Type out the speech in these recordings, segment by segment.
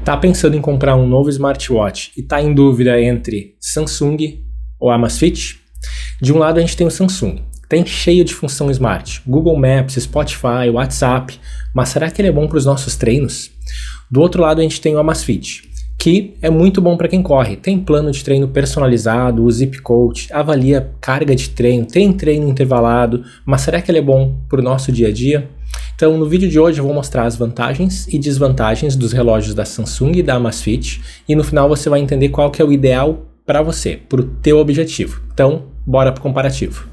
Tá pensando em comprar um novo smartwatch e tá em dúvida entre Samsung ou Amazfit? De um lado a gente tem o Samsung, tem cheio de função smart, Google Maps, Spotify, WhatsApp, mas será que ele é bom para os nossos treinos? Do outro lado a gente tem o Amazfit, que é muito bom para quem corre, tem plano de treino personalizado, o Zip Coach, avalia carga de treino, tem treino intervalado, mas será que ele é bom para o nosso dia a dia? Então no vídeo de hoje eu vou mostrar as vantagens e desvantagens dos relógios da Samsung e da Amazfit e no final você vai entender qual que é o ideal para você, para o teu objetivo. Então bora para o comparativo.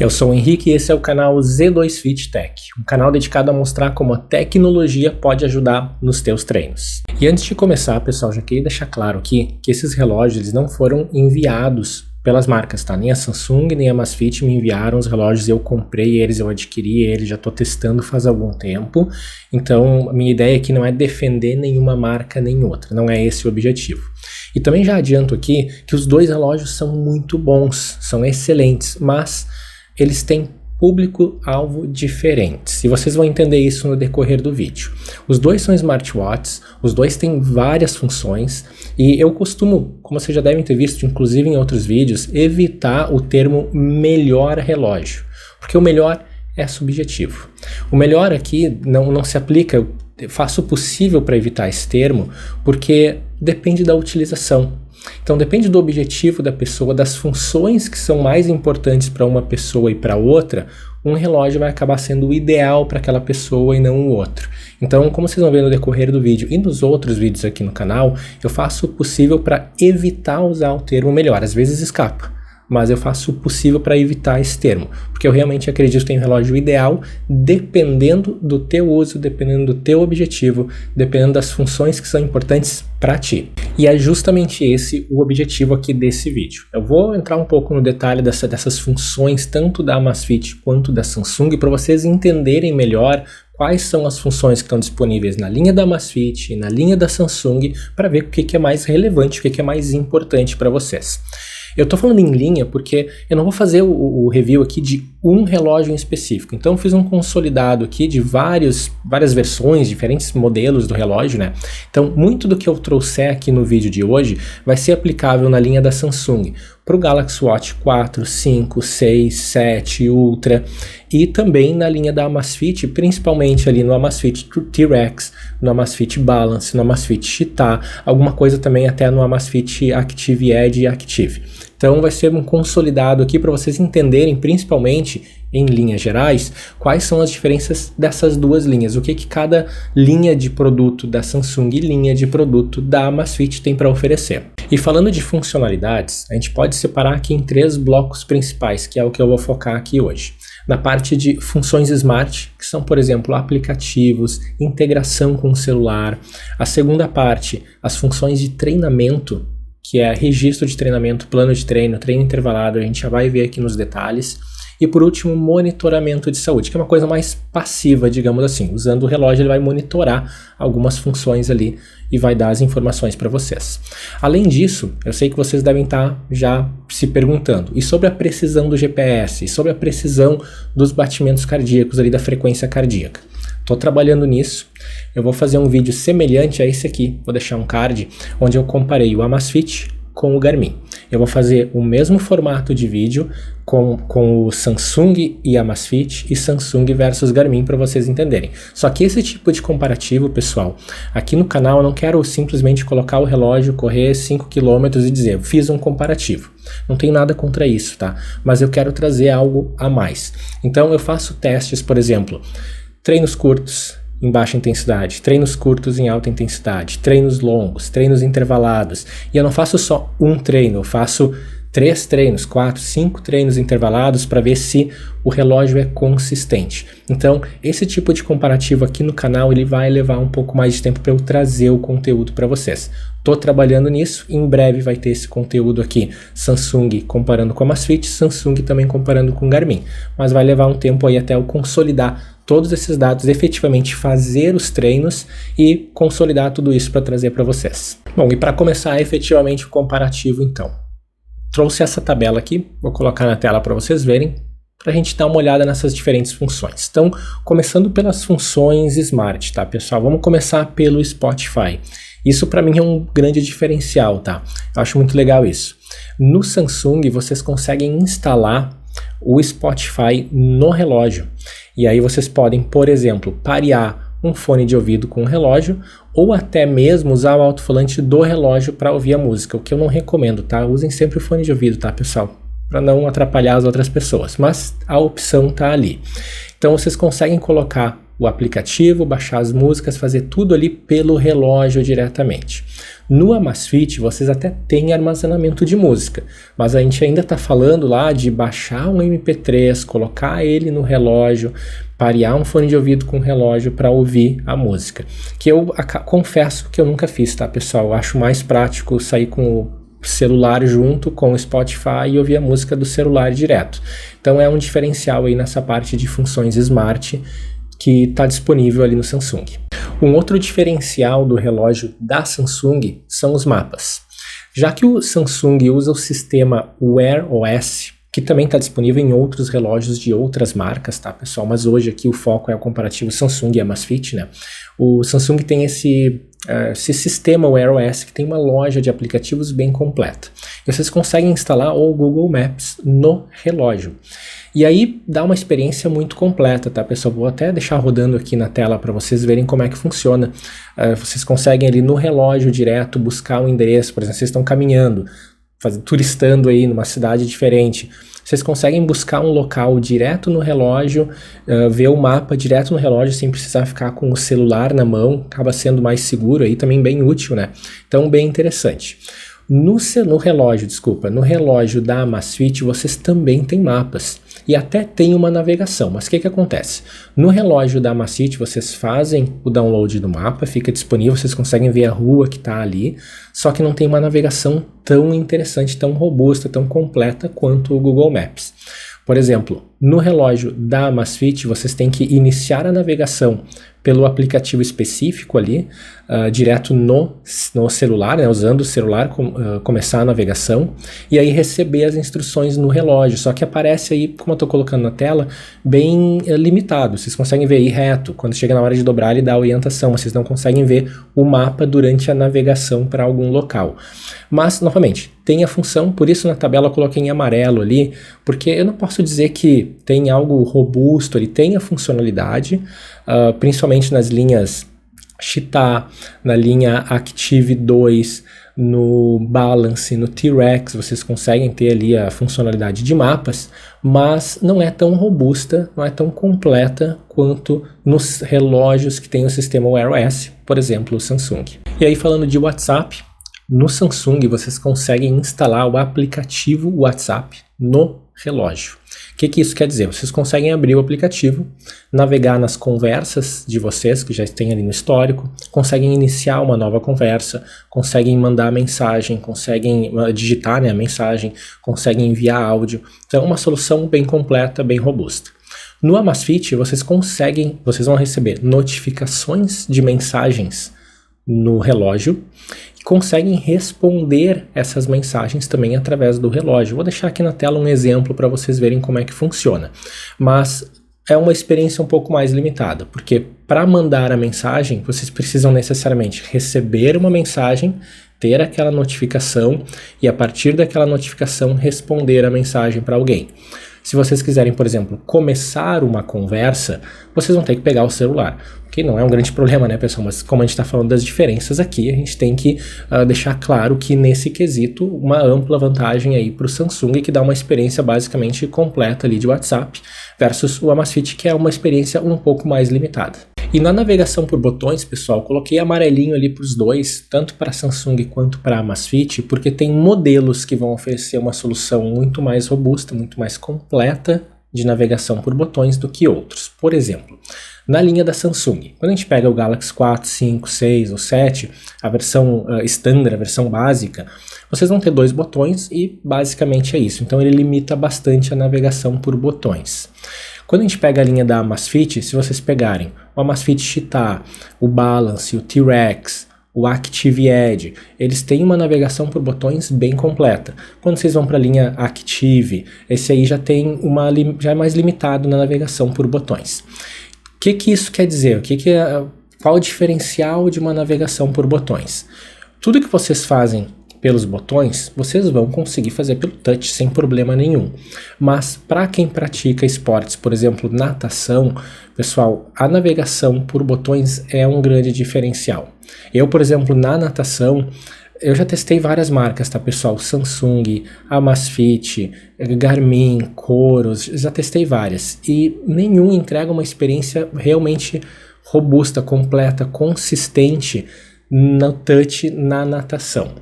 Eu sou o Henrique e esse é o canal Z2Fit Tech, um canal dedicado a mostrar como a tecnologia pode ajudar nos teus treinos. E antes de começar, pessoal, já queria deixar claro aqui que esses relógios eles não foram enviados pelas marcas, tá? Nem a Samsung nem a Amazfit me enviaram os relógios, eu comprei eles, eu adquiri eles, já tô testando faz algum tempo. Então, a minha ideia aqui não é defender nenhuma marca nem outra, não é esse o objetivo. E também já adianto aqui que os dois relógios são muito bons, são excelentes, mas eles têm público-alvo diferentes, e vocês vão entender isso no decorrer do vídeo. Os dois são smartwatches, os dois têm várias funções, e eu costumo, como vocês já devem ter visto, inclusive em outros vídeos, evitar o termo melhor relógio, porque o melhor é subjetivo. O melhor aqui não se aplica, eu faço o possível para evitar esse termo, porque depende da utilização. Então depende do objetivo da pessoa, das funções que são mais importantes para uma pessoa e para outra, um relógio vai acabar sendo o ideal para aquela pessoa e não o outro. Então, como vocês vão ver no decorrer do vídeo e nos outros vídeos aqui no canal, eu faço o possível para evitar usar o termo melhor, às vezes escapa. Mas eu faço o possível para evitar esse termo, porque eu realmente acredito que tem um relógio ideal dependendo do teu uso, dependendo do teu objetivo, dependendo das funções que são importantes para ti. E é justamente esse o objetivo aqui desse vídeo. Eu vou entrar um pouco no detalhe dessas funções, tanto da Amazfit quanto da Samsung, para vocês entenderem melhor quais são as funções que estão disponíveis na linha da Amazfit e na linha da Samsung, para ver o que é mais relevante, o que é mais importante para vocês. Eu tô falando em linha porque eu não vou fazer o review aqui de um relógio em específico. Então eu fiz um consolidado aqui de várias versões, diferentes modelos do relógio, né? Então muito do que eu trouxer aqui no vídeo de hoje vai ser aplicável na linha da Samsung, para o Galaxy Watch 4, 5, 6, 7 Ultra e também na linha da Amazfit, principalmente ali no Amazfit T-Rex, no Amazfit Balance, no Amazfit Cheetah, alguma coisa também até no Amazfit Active Edge e Active. Então vai ser um consolidado aqui para vocês entenderem, principalmente em linhas gerais, quais são as diferenças dessas duas linhas, o que cada linha de produto da Samsung e linha de produto da Amazfit tem para oferecer. E falando de funcionalidades, a gente pode separar aqui em 3 blocos principais, que é o que eu vou focar aqui hoje. Na parte de funções smart, que são, por exemplo, aplicativos, integração com o celular. A segunda parte, as funções de treinamento, que é registro de treinamento, plano de treino, treino intervalado, a gente já vai ver aqui nos detalhes. E por último, monitoramento de saúde, que é uma coisa mais passiva, digamos assim. Usando o relógio ele vai monitorar algumas funções ali e vai dar as informações para vocês. Além disso, eu sei que vocês devem estar já se perguntando, e sobre a precisão do GPS, e sobre a precisão dos batimentos cardíacos ali, da frequência cardíaca. Estou trabalhando nisso, eu vou fazer um vídeo semelhante a esse aqui, vou deixar um card, onde eu comparei o Amazfit com o Garmin. Eu vou fazer o mesmo formato de vídeo com o Samsung e Amazfit e Samsung versus Garmin para vocês entenderem. Só que esse tipo de comparativo, pessoal, aqui no canal eu não quero simplesmente colocar o relógio, correr 5 km e dizer, eu fiz um comparativo. Não tenho nada contra isso, tá? Mas eu quero trazer algo a mais. Então eu faço testes, por exemplo, treinos curtos em baixa intensidade, treinos curtos em alta intensidade, treinos longos, treinos intervalados. E eu não faço só um treino, eu faço 3 treinos, 4, 5 treinos intervalados para ver se o relógio é consistente. Então, esse tipo de comparativo aqui no canal, ele vai levar um pouco mais de tempo para eu trazer o conteúdo para vocês. Tô trabalhando nisso, em breve vai ter esse conteúdo aqui, Samsung comparando com a Amazfit, Samsung também comparando com o Garmin. Mas vai levar um tempo aí até eu consolidar todos esses dados, efetivamente fazer os treinos e consolidar tudo isso para trazer para vocês. Bom, e para começar efetivamente o comparativo então, trouxe essa tabela aqui, vou colocar na tela para vocês verem. para a gente dar uma olhada nessas diferentes funções. Então, começando pelas funções Smart, tá, pessoal? Vamos começar pelo Spotify. Isso para mim é um grande diferencial, tá? Eu acho muito legal isso. No Samsung, vocês conseguem instalar o Spotify no relógio. E aí vocês podem, por exemplo, parear um fone de ouvido com o relógio ou até mesmo usar o alto-falante do relógio para ouvir a música, o que eu não recomendo, tá? Usem sempre o fone de ouvido, tá, pessoal? Para não atrapalhar as outras pessoas, mas a opção tá ali. Então vocês conseguem colocar o aplicativo, baixar as músicas, fazer tudo ali pelo relógio diretamente. No Amazfit vocês até têm armazenamento de música, mas a gente ainda está falando lá de baixar um MP3, colocar ele no relógio, parear um fone de ouvido com o relógio para ouvir a música. Que eu confesso que eu nunca fiz, tá, pessoal? Eu acho mais prático sair com o celular junto com o Spotify e ouvir a música do celular direto. Então é um diferencial aí nessa parte de funções Smart que está disponível ali no Samsung. Um outro diferencial do relógio da Samsung são os mapas. Já que o Samsung usa o sistema Wear OS, que também está disponível em outros relógios de outras marcas, tá, pessoal? Mas hoje aqui o foco é o comparativo Samsung e Amazfit, né? O Samsung tem esse sistema Wear OS que tem uma loja de aplicativos bem completa. E vocês conseguem instalar o Google Maps no relógio. E aí dá uma experiência muito completa, tá, pessoal? Vou até deixar rodando aqui na tela para vocês verem como é que funciona. Vocês conseguem ali no relógio direto buscar um endereço, por exemplo, vocês estão caminhando, turistando aí numa cidade diferente. Vocês conseguem buscar um local direto no relógio, ver o mapa direto no relógio sem precisar ficar com o celular na mão, acaba sendo mais seguro aí, também bem útil, né? Então, bem interessante. No relógio da Amazfit vocês também têm mapas e até tem uma navegação, mas o que acontece? No relógio da Amazfit vocês fazem o download do mapa, fica disponível, vocês conseguem ver a rua que está ali, só que não tem uma navegação tão interessante, tão robusta, tão completa quanto o Google Maps. Por exemplo, no relógio da Amazfit vocês têm que iniciar a navegação pelo aplicativo específico ali, direto no celular, né, usando o celular, começar a navegação, e aí receber as instruções no relógio, só que aparece aí, como eu estou colocando na tela, bem limitado, vocês conseguem ver aí reto, quando chega na hora de dobrar ele dá a orientação, mas vocês não conseguem ver o mapa durante a navegação para algum local. Mas, novamente, tem a função, por isso na tabela eu coloquei em amarelo ali, porque eu não posso dizer que tem algo robusto, ele tem a funcionalidade, principalmente nas linhas Cheetah, na linha Active 2, no Balance, no T-Rex, vocês conseguem ter ali a funcionalidade de mapas, mas não é tão robusta, não é tão completa quanto nos relógios que tem o sistema Wear OS, por exemplo, o Samsung. E aí falando de WhatsApp, no Samsung vocês conseguem instalar o aplicativo WhatsApp no relógio. O que isso quer dizer? Vocês conseguem abrir o aplicativo, navegar nas conversas de vocês, que já tem ali no histórico, conseguem iniciar uma nova conversa, conseguem mandar mensagem, conseguem digitar, né, a mensagem, conseguem enviar áudio. Então é uma solução bem completa, bem robusta. No Amazfit vocês vão receber notificações de mensagens no relógio, conseguem responder essas mensagens também através do relógio. Vou deixar aqui na tela um exemplo para vocês verem como é que funciona. Mas é uma experiência um pouco mais limitada, porque para mandar a mensagem, vocês precisam necessariamente receber uma mensagem, ter aquela notificação e a partir daquela notificação responder a mensagem para alguém. Se vocês quiserem, por exemplo, começar uma conversa, vocês vão ter que pegar o celular. Que não é um grande problema, né, pessoal? Mas como a gente está falando das diferenças aqui, a gente tem que deixar claro que nesse quesito, uma ampla vantagem aí para o Samsung, que dá uma experiência basicamente completa ali de WhatsApp, versus o Amazfit, que é uma experiência um pouco mais limitada. E na navegação por botões, pessoal, coloquei amarelinho ali para os dois, tanto para Samsung quanto para Amazfit, porque tem modelos que vão oferecer uma solução muito mais robusta, muito mais completa de navegação por botões do que outros. Por exemplo, na linha da Samsung, quando a gente pega o Galaxy 4, 5, 6 ou 7, a versão standard, a versão básica, vocês vão ter 2 botões e basicamente é isso. Então ele limita bastante a navegação por botões. Quando a gente pega a linha da Amazfit, se vocês pegarem o Amazfit Cheetah, o Balance, o T-Rex, o Active Edge, eles têm uma navegação por botões bem completa. Quando vocês vão para a linha Active, esse aí já é mais limitado na navegação por botões. O que isso quer dizer? Qual o diferencial de uma navegação por botões? Tudo que vocês fazem pelos botões, vocês vão conseguir fazer pelo touch sem problema nenhum. Mas para quem pratica esportes, por exemplo, natação, pessoal, a navegação por botões é um grande diferencial. Eu, por exemplo, na natação, eu já testei várias marcas, tá, pessoal? Samsung, Amazfit, Garmin, Coros, já testei várias. E nenhum entrega uma experiência realmente robusta, completa, consistente no touch na natação.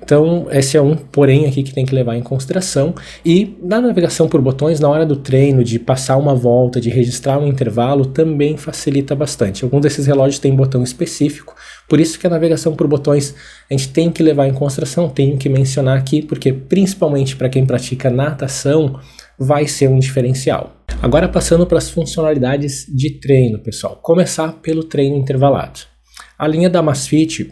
Então, esse é um porém aqui que tem que levar em consideração. E na navegação por botões, na hora do treino, de passar uma volta, de registrar um intervalo, também facilita bastante. Alguns desses relógios têm botão específico, por isso que a navegação por botões a gente tem que levar em consideração, tenho que mencionar aqui, porque principalmente para quem pratica natação, vai ser um diferencial. Agora passando para as funcionalidades de treino, pessoal. Começar pelo treino intervalado. A linha da Amazfit,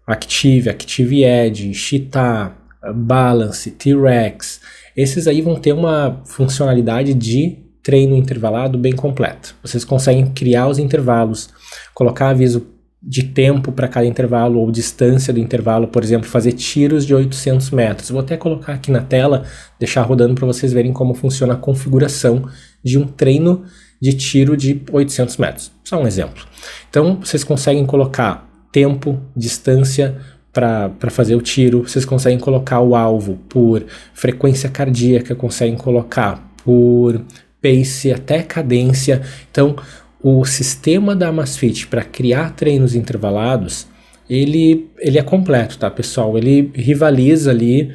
Active, Active Edge, Cheetah, Balance, T-Rex, esses aí vão ter uma funcionalidade de treino intervalado bem completa. Vocês conseguem criar os intervalos, colocar aviso de tempo para cada intervalo ou distância do intervalo, por exemplo, fazer tiros de 800 metros. Vou até colocar aqui na tela, deixar rodando para vocês verem como funciona a configuração de um treino de tiro de 800 metros. Só um exemplo. Então, vocês conseguem colocar tempo, distância para fazer o tiro, vocês conseguem colocar o alvo por frequência cardíaca, conseguem colocar por pace até cadência. Então, o sistema da Amazfit para criar treinos intervalados, ele é completo, tá, pessoal? Ele rivaliza ali,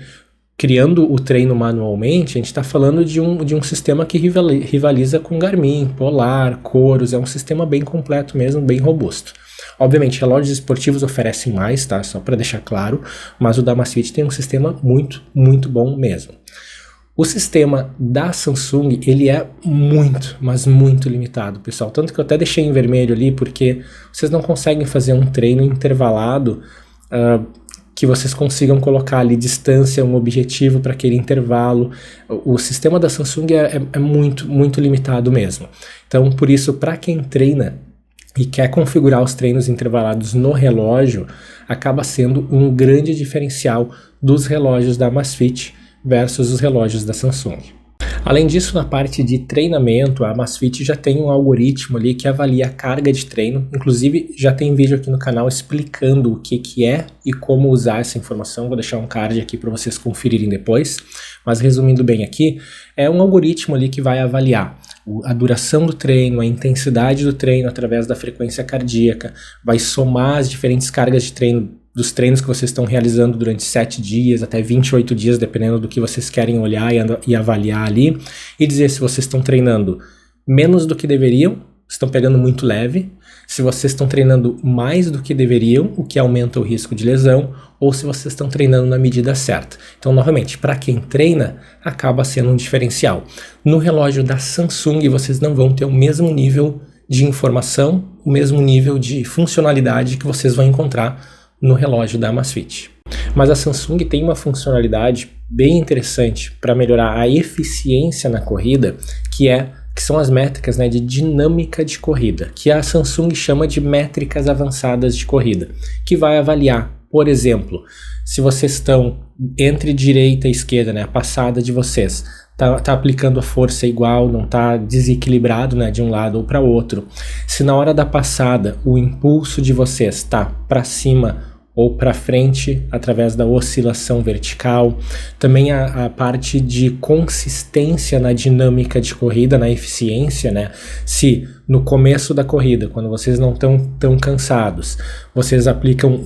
criando o treino manualmente, a gente está falando de um sistema que rivaliza com Garmin, Polar, Coros, é um sistema bem completo mesmo, bem robusto. Obviamente, relógios esportivos oferecem mais, tá? Só para deixar claro, mas o da Amazfit tem um sistema muito, muito bom mesmo. O sistema da Samsung, ele é muito, mas muito limitado, pessoal. Tanto que eu até deixei em vermelho ali, porque vocês não conseguem fazer um treino intervalado que vocês consigam colocar ali distância, um objetivo para aquele intervalo. O sistema da Samsung é muito, muito limitado mesmo. Então, por isso, para quem treina e quer configurar os treinos intervalados no relógio, acaba sendo um grande diferencial dos relógios da Amazfit versus os relógios da Samsung. Além disso, na parte de treinamento, a Amazfit já tem um algoritmo ali que avalia a carga de treino. Inclusive, já tem vídeo aqui no canal explicando o que é e como usar essa informação. Vou deixar um card aqui para vocês conferirem depois. Mas resumindo bem aqui, é um algoritmo ali que vai avaliar a duração do treino, a intensidade do treino através da frequência cardíaca, vai somar as diferentes cargas de treino dos treinos que vocês estão realizando durante 7 dias, até 28 dias, dependendo do que vocês querem olhar e avaliar ali, e dizer se vocês estão treinando menos do que deveriam, estão pegando muito leve, se vocês estão treinando mais do que deveriam, o que aumenta o risco de lesão, ou se vocês estão treinando na medida certa. Então, novamente, para quem treina, acaba sendo um diferencial. No relógio da Samsung, vocês não vão ter o mesmo nível de informação, o mesmo nível de funcionalidade que vocês vão encontrar no relógio da Amazfit. Mas a Samsung tem uma funcionalidade bem interessante para melhorar a eficiência na corrida, que são as métricas, né, de dinâmica de corrida, que a Samsung chama de métricas avançadas de corrida, que vai avaliar, por exemplo, se vocês estão entre direita e esquerda, né, a passada de vocês, tá aplicando a força igual, não tá desequilibrado, né, de um lado ou para outro. Se na hora da passada o impulso de vocês está para cima ou para frente através da oscilação vertical. Também a parte de consistência na dinâmica de corrida, na eficiência, né? Se no começo da corrida, quando vocês não estão tão cansados, vocês aplicam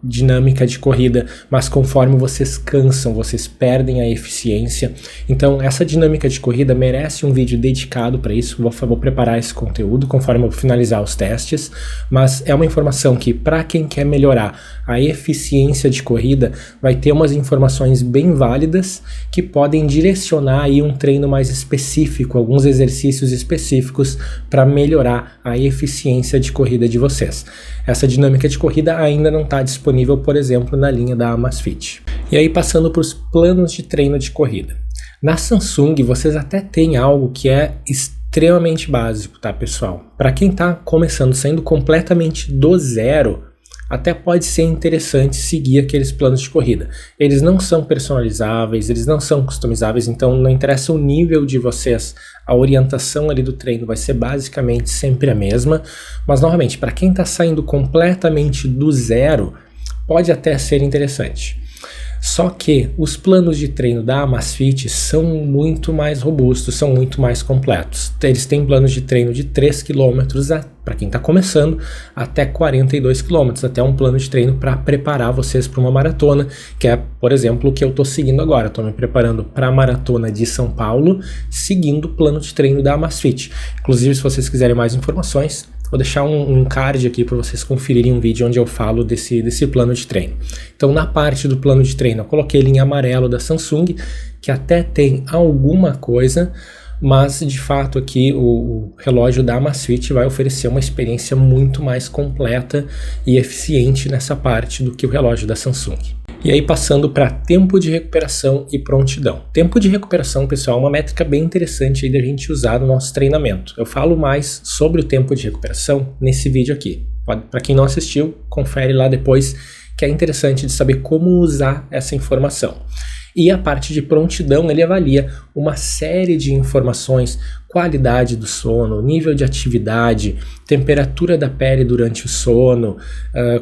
dinâmica de corrida, mas conforme vocês cansam, vocês perdem a eficiência. Então essa dinâmica de corrida merece um vídeo dedicado para isso. Vou preparar esse conteúdo conforme eu finalizar os testes, mas é uma informação que para quem quer melhorar a eficiência de corrida vai ter umas informações bem válidas que podem direcionar aí um treino mais específico, alguns exercícios específicos para melhorar a eficiência de corrida de vocês. Essa dinâmica de corrida ainda não está disponível, por exemplo, na linha da Amazfit. E aí passando para os planos de treino de corrida. Na Samsung vocês até têm algo que é extremamente básico, tá, pessoal? Para quem está começando, saindo completamente do zero, até pode ser interessante seguir aqueles planos de corrida. Eles não são personalizáveis, eles não são customizáveis, então não interessa o nível de vocês, a orientação ali do treino vai ser basicamente sempre a mesma, mas novamente, para quem está saindo completamente do zero, pode até ser interessante. Só que os planos de treino da Amazfit são muito mais robustos, são muito mais completos. Eles têm planos de treino de 3 km, para quem está começando, até 42 km, até um plano de treino para preparar vocês para uma maratona, que é, por exemplo, o que eu estou seguindo agora. Estou me preparando para a maratona de São Paulo, seguindo o plano de treino da Amazfit. Inclusive, se vocês quiserem mais informações, vou deixar um card aqui para vocês conferirem um vídeo onde eu falo desse plano de treino. Então, na parte do plano de treino, eu coloquei ele em amarelo da Samsung, que até tem alguma coisa, mas de fato aqui o relógio da Amazfit vai oferecer uma experiência muito mais completa e eficiente nessa parte do que o relógio da Samsung. E aí passando para tempo de recuperação e prontidão. Tempo de recuperação, pessoal, é uma métrica bem interessante aí da gente usar no nosso treinamento. Eu falo mais sobre o tempo de recuperação nesse vídeo aqui. Para quem não assistiu, confere lá depois, que é interessante de saber como usar essa informação. E a parte de prontidão, ele avalia uma série de informações, qualidade do sono, nível de atividade, temperatura da pele durante o sono,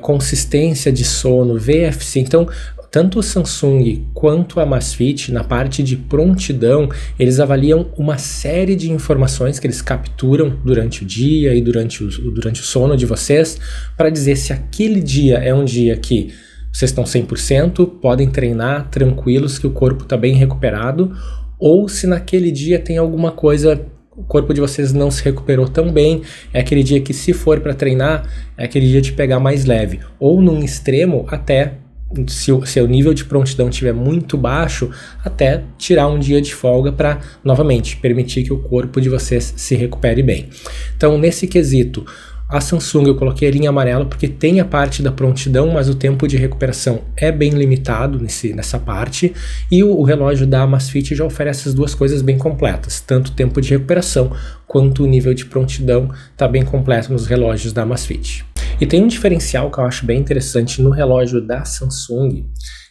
consistência de sono, VFC. Então, tanto o Samsung quanto a Amazfit, na parte de prontidão, eles avaliam uma série de informações que eles capturam durante o dia e durante o sono de vocês, para dizer se aquele dia é um dia que vocês estão 100%, podem treinar tranquilos, que o corpo está bem recuperado, ou se naquele dia tem alguma coisa, o corpo de vocês não se recuperou tão bem, é aquele dia que, se for para treinar, é aquele dia de pegar mais leve. Ou num extremo, até, se o nível de prontidão estiver muito baixo, até tirar um dia de folga para, novamente, permitir que o corpo de vocês se recupere bem. Então, nesse quesito, a Samsung eu coloquei ali em amarelo porque tem a parte da prontidão, mas o tempo de recuperação é bem limitado nessa parte, e o relógio da Amazfit já oferece as duas coisas bem completas, tanto o tempo de recuperação quanto o nível de prontidão está bem completo nos relógios da Amazfit. E tem um diferencial que eu acho bem interessante no relógio da Samsung,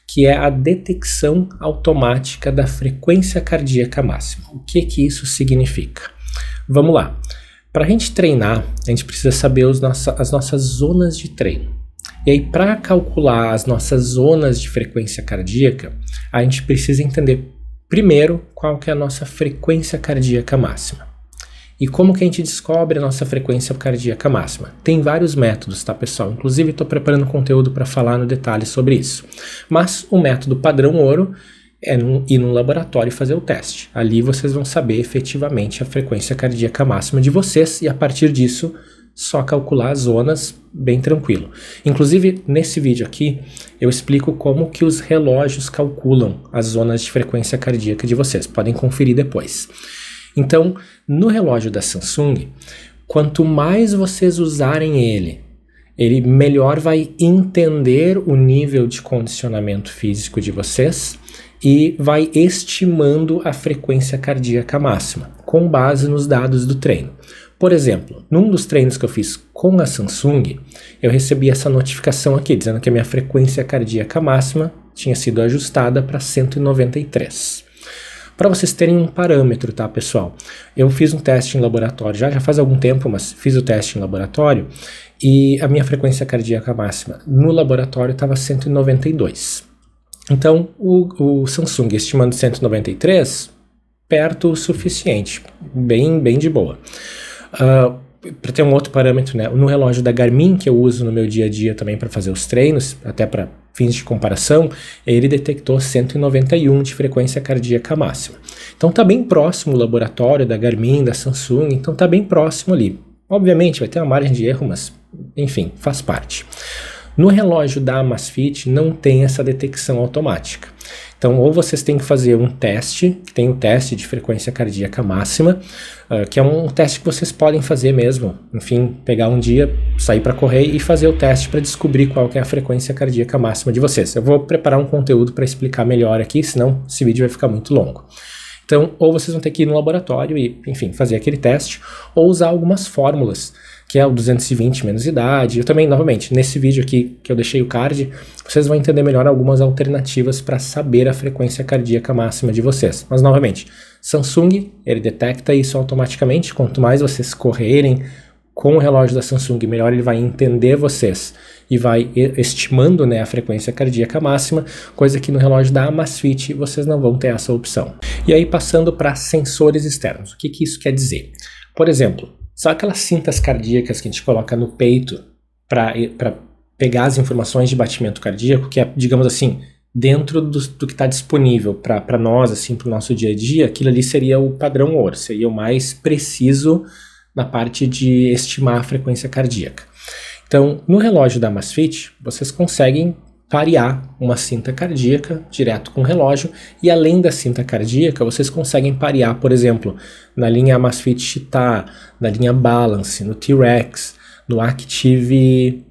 que é a detecção automática da frequência cardíaca máxima. O que isso significa? Vamos lá. Para a gente treinar, a gente precisa saber as nossas zonas de treino. E aí, para calcular as nossas zonas de frequência cardíaca, a gente precisa entender primeiro qual que é a nossa frequência cardíaca máxima. E como que a gente descobre a nossa frequência cardíaca máxima? Tem vários métodos, tá, pessoal? Inclusive, estou preparando conteúdo para falar no detalhe sobre isso. Mas o método padrão ouro é ir no laboratório e fazer o teste. Ali vocês vão saber efetivamente a frequência cardíaca máxima de vocês, e a partir disso só calcular as zonas bem tranquilo. Inclusive, nesse vídeo aqui eu explico como que os relógios calculam as zonas de frequência cardíaca de vocês. Podem conferir depois. Então, no relógio da Samsung, quanto mais vocês usarem ele melhor vai entender o nível de condicionamento físico de vocês e vai estimando a frequência cardíaca máxima, com base nos dados do treino. Por exemplo, num dos treinos que eu fiz com a Samsung, eu recebi essa notificação aqui, dizendo que a minha frequência cardíaca máxima tinha sido ajustada para 193. Para vocês terem um parâmetro, tá, pessoal? Eu fiz um teste em laboratório, já faz algum tempo, mas fiz o teste em laboratório, e a minha frequência cardíaca máxima no laboratório estava 192. Então, o Samsung estimando 193, perto o suficiente, bem de boa. para ter um outro parâmetro, né? No relógio da Garmin, que eu uso no meu dia a dia também para fazer os treinos, até para fins de comparação, ele detectou 191 de frequência cardíaca máxima. Então tá bem próximo o laboratório da Garmin, da Samsung, então tá bem próximo ali. Obviamente vai ter uma margem de erro, mas enfim, faz parte. No relógio da Amazfit não tem essa detecção automática. Então, ou vocês têm que fazer um teste, que tem o teste de frequência cardíaca máxima, que é um teste que vocês podem fazer mesmo. Enfim, pegar um dia, sair para correr e fazer o teste para descobrir qual que é a frequência cardíaca máxima de vocês. Eu vou preparar um conteúdo para explicar melhor aqui, senão esse vídeo vai ficar muito longo. Então, ou vocês vão ter que ir no laboratório e, enfim, fazer aquele teste, ou usar algumas fórmulas, que é o 220 menos idade. Eu também, novamente, nesse vídeo aqui que eu deixei o card, vocês vão entender melhor algumas alternativas para saber a frequência cardíaca máxima de vocês. Mas, novamente, Samsung, ele detecta isso automaticamente. Quanto mais vocês correrem com o relógio da Samsung, melhor ele vai entender vocês e vai estimando, né, a frequência cardíaca máxima, coisa que no relógio da Amazfit vocês não vão ter essa opção. E aí, passando para sensores externos, o que isso quer dizer? Por exemplo, sabe aquelas cintas cardíacas que a gente coloca no peito para pegar as informações de batimento cardíaco, que é, digamos assim, dentro do que está disponível para nós, assim, para o nosso dia a dia, aquilo ali seria o padrão ouro, seria o mais preciso na parte de estimar a frequência cardíaca. Então, no relógio da Amazfit, vocês conseguem parear uma cinta cardíaca direto com o relógio, e além da cinta cardíaca, vocês conseguem parear, por exemplo, na linha Amazfit Cheetah, na linha Balance, no T-Rex, no Active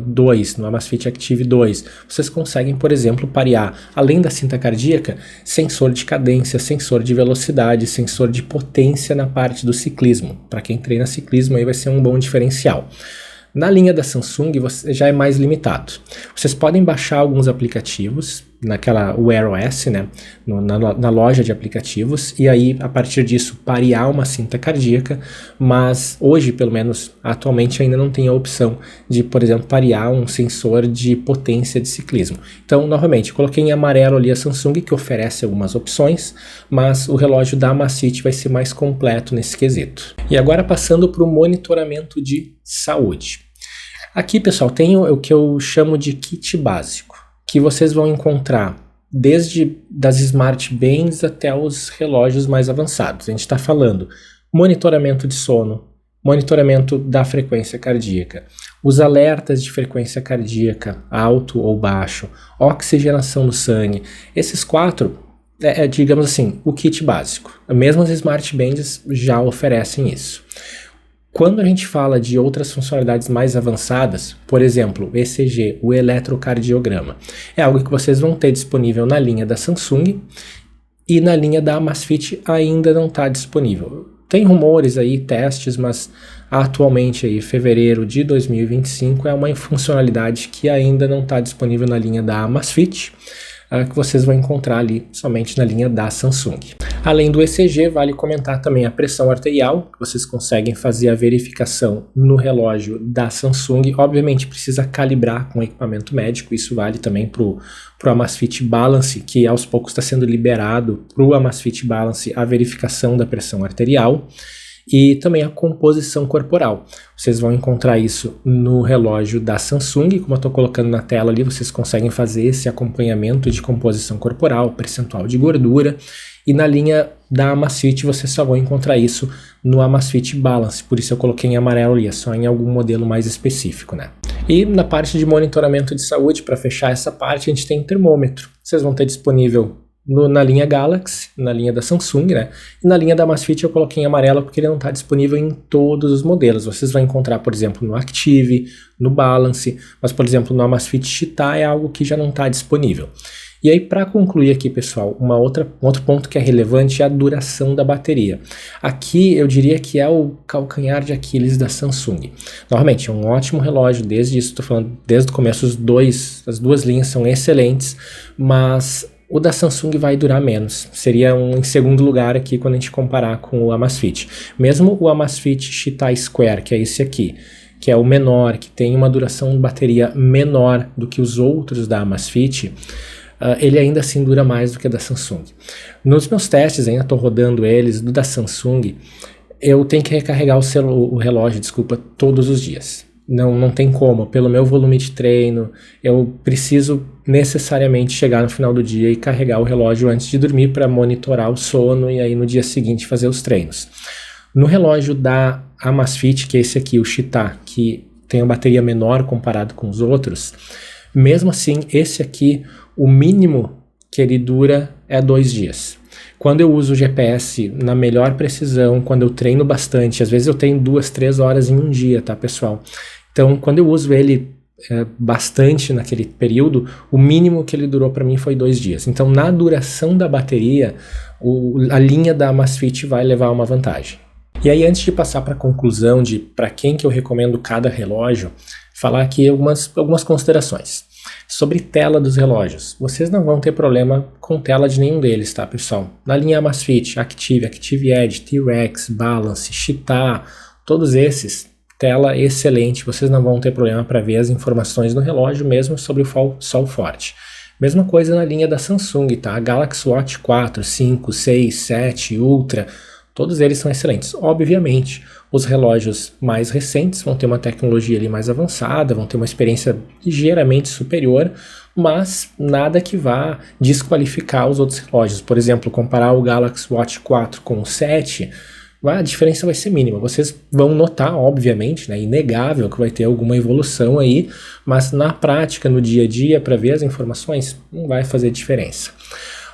2, no Amazfit Active 2. Vocês conseguem, por exemplo, parear, além da cinta cardíaca, sensor de cadência, sensor de velocidade, sensor de potência na parte do ciclismo. Para quem treina ciclismo, aí vai ser um bom diferencial. Na linha da Samsung já é mais limitado. Vocês podem baixar alguns aplicativos, naquela Wear OS, né, na loja de aplicativos, e aí a partir disso parear uma cinta cardíaca, mas hoje, pelo menos atualmente, ainda não tem a opção de, por exemplo, parear um sensor de potência de ciclismo. Então, novamente, coloquei em amarelo ali a Samsung, que oferece algumas opções, mas o relógio da Amazfit vai ser mais completo nesse quesito. E agora passando para o monitoramento de saúde. Aqui, pessoal, tem o que eu chamo de kit básico, que vocês vão encontrar desde das Smart Bands até os relógios mais avançados. A gente está falando monitoramento de sono, monitoramento da frequência cardíaca, os alertas de frequência cardíaca alto ou baixo, oxigenação do sangue. Esses quatro digamos assim, o kit básico. Mesmo as Smart Bands já oferecem isso. Quando a gente fala de outras funcionalidades mais avançadas, por exemplo, o ECG, o eletrocardiograma, é algo que vocês vão ter disponível na linha da Samsung e na linha da Amazfit ainda não está disponível. Tem rumores aí, testes, mas atualmente aí, fevereiro de 2025 é uma funcionalidade que ainda não está disponível na linha da Amazfit, que vocês vão encontrar ali somente na linha da Samsung. Além do ECG, vale comentar também a pressão arterial, que vocês conseguem fazer a verificação no relógio da Samsung. Obviamente precisa calibrar com equipamento médico, isso vale também para o Amazfit Balance, que aos poucos está sendo liberado para o Amazfit Balance a verificação da pressão arterial. E também a composição corporal. Vocês vão encontrar isso no relógio da Samsung, como eu estou colocando na tela ali, vocês conseguem fazer esse acompanhamento de composição corporal, percentual de gordura, e na linha da Amazfit vocês só vão encontrar isso no Amazfit Balance, por isso eu coloquei em amarelo ali, é só em algum modelo mais específico, né? E na parte de monitoramento de saúde, para fechar essa parte, a gente tem termômetro. Vocês vão ter disponível na linha Galaxy, na linha da Samsung, né? E na linha da Amazfit eu coloquei em amarelo porque ele não está disponível em todos os modelos. Vocês vão encontrar, por exemplo, no Active, no Balance, mas, por exemplo, no Amazfit Cheetah é algo que já não está disponível. E aí, para concluir aqui, pessoal, um outro ponto que é relevante é a duração da bateria. Aqui eu diria que é o calcanhar de Aquiles da Samsung. Novamente, é um ótimo relógio, desde isso, estou falando desde o começo, as duas linhas são excelentes, mas o da Samsung vai durar menos, seria em segundo lugar aqui quando a gente comparar com o Amazfit. Mesmo o Amazfit Cheetah Square, que é esse aqui, que é o menor, que tem uma duração de bateria menor do que os outros da Amazfit, ele ainda assim dura mais do que o da Samsung. Nos meus testes, ainda estou rodando eles, do da Samsung, eu tenho que recarregar o relógio, desculpa, todos os dias. Não tem como, pelo meu volume de treino, eu preciso necessariamente chegar no final do dia e carregar o relógio antes de dormir para monitorar o sono e aí no dia seguinte fazer os treinos. No relógio da Amazfit, que é esse aqui, o Cheetah, que tem uma bateria menor comparado com os outros, mesmo assim, esse aqui, o mínimo que ele dura é 2 dias. Quando eu uso o GPS na melhor precisão, quando eu treino bastante, às vezes eu tenho 2, 3 horas em um dia, tá, pessoal? Então, quando eu uso ele bastante naquele período, o mínimo que ele durou para mim foi 2 dias. Então, na duração da bateria, a linha da Amazfit vai levar uma vantagem. E aí, antes de passar para a conclusão de para quem que eu recomendo cada relógio, falar aqui algumas considerações. Sobre tela dos relógios, vocês não vão ter problema com tela de nenhum deles, tá, pessoal? Na linha Amazfit, Active, Active Edge, T-Rex, Balance, Cheetah, todos esses, tela excelente, vocês não vão ter problema para ver as informações no relógio, mesmo sobre o sol forte. Mesma coisa na linha da Samsung, tá? Galaxy Watch 4, 5, 6, 7, Ultra, todos eles são excelentes. Obviamente, os relógios mais recentes vão ter uma tecnologia ali mais avançada, vão ter uma experiência ligeiramente superior, mas nada que vá desqualificar os outros relógios. Por exemplo, comparar o Galaxy Watch 4 com o 7, a diferença vai ser mínima. Vocês vão notar, obviamente, né, inegável que vai ter alguma evolução aí, mas na prática, no dia a dia, para ver as informações, não vai fazer diferença.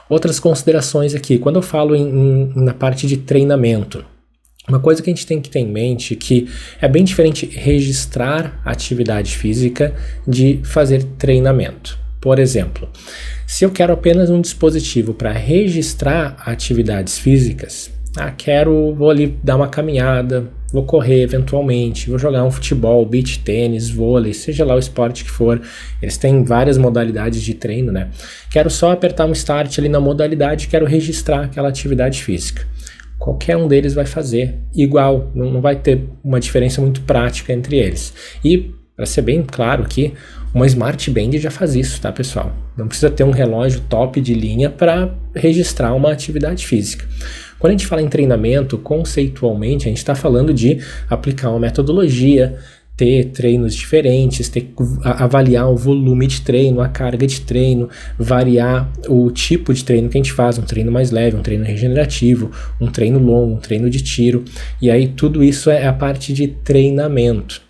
Outras considerações aqui, quando eu falo na parte de treinamento, uma coisa que a gente tem que ter em mente é que é bem diferente registrar atividade física de fazer treinamento. Por exemplo, se eu quero apenas um dispositivo para registrar atividades físicas, vou ali dar uma caminhada, vou correr eventualmente, vou jogar um futebol, beach tênis, vôlei, seja lá o esporte que for, eles têm várias modalidades de treino, né? Quero só apertar um start ali na modalidade, quero registrar aquela atividade física. Qualquer um deles vai fazer igual, não vai ter uma diferença muito prática entre eles. E, para ser bem claro aqui, uma Smart Band já faz isso, tá, pessoal? Não precisa ter um relógio top de linha para registrar uma atividade física. Quando a gente fala em treinamento, conceitualmente, a gente está falando de aplicar uma metodologia, ter treinos diferentes, avaliar o volume de treino, a carga de treino, variar o tipo de treino que a gente faz, um treino mais leve, um treino regenerativo, um treino longo, um treino de tiro, e aí tudo isso é a parte de treinamento.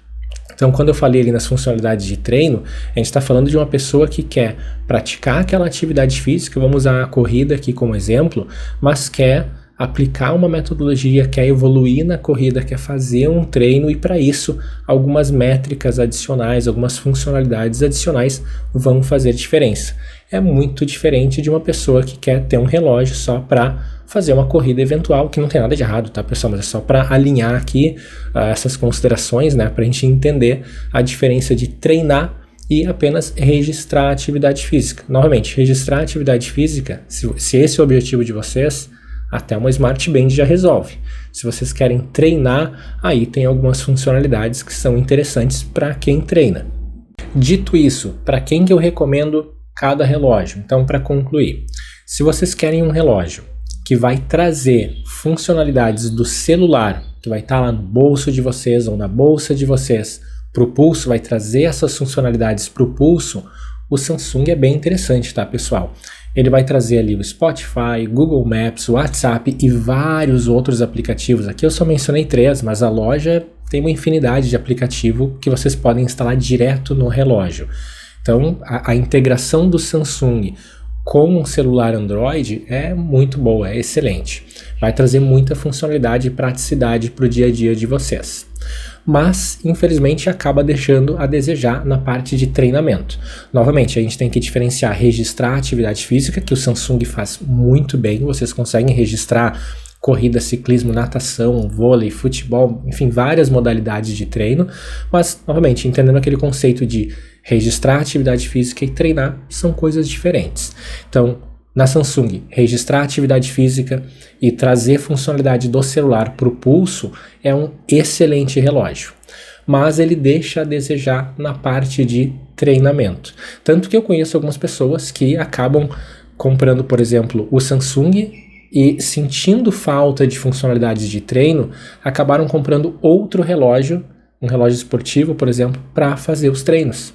Então, quando eu falei ali nas funcionalidades de treino, a gente está falando de uma pessoa que quer praticar aquela atividade física, vamos usar a corrida aqui como exemplo, mas quer aplicar uma metodologia, quer evoluir na corrida, quer fazer um treino e para isso algumas métricas adicionais, algumas funcionalidades adicionais vão fazer diferença. É muito diferente de uma pessoa que quer ter um relógio só para fazer uma corrida eventual, que não tem nada de errado, tá, pessoal? Mas é só para alinhar aqui essas considerações, né, para a gente entender a diferença de treinar e apenas registrar a atividade física. Novamente, registrar a atividade física, se esse é o objetivo de vocês, até uma Smart Band já resolve. Se vocês querem treinar, aí tem algumas funcionalidades que são interessantes para quem treina. Dito isso, para quem que eu recomendo cada relógio? Então, para concluir, se vocês querem um relógio que vai trazer funcionalidades do celular, que vai estar lá no bolso de vocês ou na bolsa de vocês, para o pulso, vai trazer essas funcionalidades para o pulso, o Samsung é bem interessante, tá, pessoal? Ele vai trazer ali o Spotify, Google Maps, WhatsApp e vários outros aplicativos. Aqui eu só mencionei 3, mas a loja tem uma infinidade de aplicativo que vocês podem instalar direto no relógio. Então, a integração do Samsung com um celular Android é muito boa, é excelente. Vai trazer muita funcionalidade e praticidade para o dia a dia de vocês. Mas, infelizmente, acaba deixando a desejar na parte de treinamento. Novamente, a gente tem que diferenciar registrar a atividade física, que o Samsung faz muito bem, vocês conseguem registrar corrida, ciclismo, natação, vôlei, futebol, enfim, várias modalidades de treino, mas, novamente, entendendo aquele conceito de registrar a atividade física e treinar são coisas diferentes. Então, na Samsung, registrar a atividade física e trazer funcionalidade do celular para o pulso é um excelente relógio, mas ele deixa a desejar na parte de treinamento. Tanto que eu conheço algumas pessoas que acabam comprando, por exemplo, o Samsung e, sentindo falta de funcionalidades de treino, acabaram comprando outro relógio, um relógio esportivo, por exemplo, para fazer os treinos.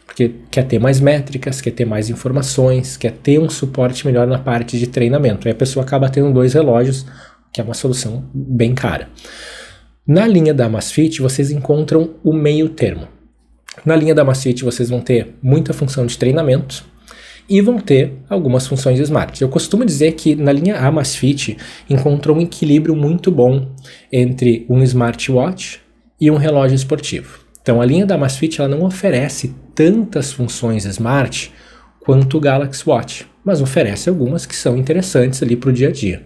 Porque quer ter mais métricas, quer ter mais informações, quer ter um suporte melhor na parte de treinamento. Aí a pessoa acaba tendo 2 relógios, que é uma solução bem cara. Na linha da Amazfit, vocês encontram o meio termo. Na linha da Amazfit, vocês vão ter muita função de treinamento e vão ter algumas funções smart. Eu costumo dizer que na linha Amazfit encontrou um equilíbrio muito bom entre um smartwatch e um relógio esportivo. Então a linha da Amazfit ela não oferece tantas funções smart quanto o Galaxy Watch, mas oferece algumas que são interessantes ali para o dia a dia.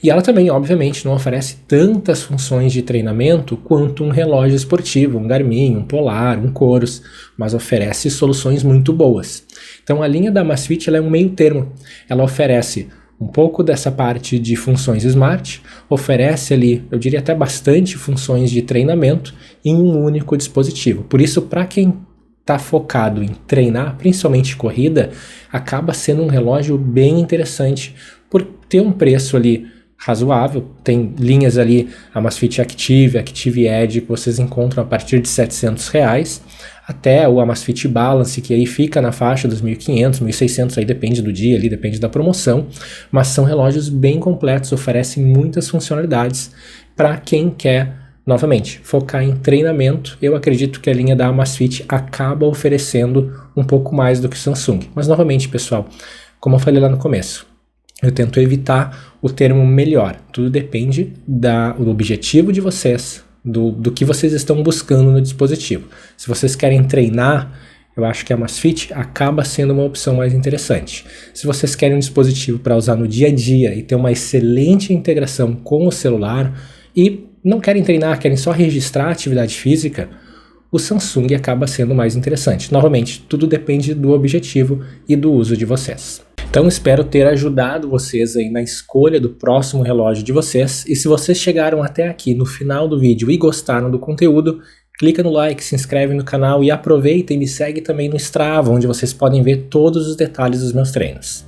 E ela também, obviamente, não oferece tantas funções de treinamento quanto um relógio esportivo, um Garmin, um Polar, um Coros, mas oferece soluções muito boas. Então a linha da Amazfit ela é um meio termo, ela oferece um pouco dessa parte de funções smart, oferece ali, eu diria até bastante funções de treinamento em um único dispositivo. Por isso, para quem está focado em treinar, principalmente corrida, acaba sendo um relógio bem interessante por ter um preço ali razoável. Tem linhas ali, Amazfit Active, Active Edge, que vocês encontram a partir de R$700, até o Amazfit Balance, que aí fica na faixa dos R$1.500, R$1.600, aí depende do dia, ali depende da promoção, mas são relógios bem completos, oferecem muitas funcionalidades para quem quer, novamente, focar em treinamento. Eu acredito que a linha da Amazfit acaba oferecendo um pouco mais do que o Samsung, mas novamente, pessoal, como eu falei lá no começo, eu tento evitar o termo melhor, tudo depende do objetivo de vocês, do que vocês estão buscando no dispositivo. Se vocês querem treinar, eu acho que a Amazfit acaba sendo uma opção mais interessante. Se vocês querem um dispositivo para usar no dia a dia e ter uma excelente integração com o celular e não querem treinar, querem só registrar a atividade física, o Samsung acaba sendo mais interessante. Novamente, tudo depende do objetivo e do uso de vocês. Então espero ter ajudado vocês aí na escolha do próximo relógio de vocês, e se vocês chegaram até aqui no final do vídeo e gostaram do conteúdo, clica no like, se inscreve no canal e aproveita e me segue também no Strava, onde vocês podem ver todos os detalhes dos meus treinos.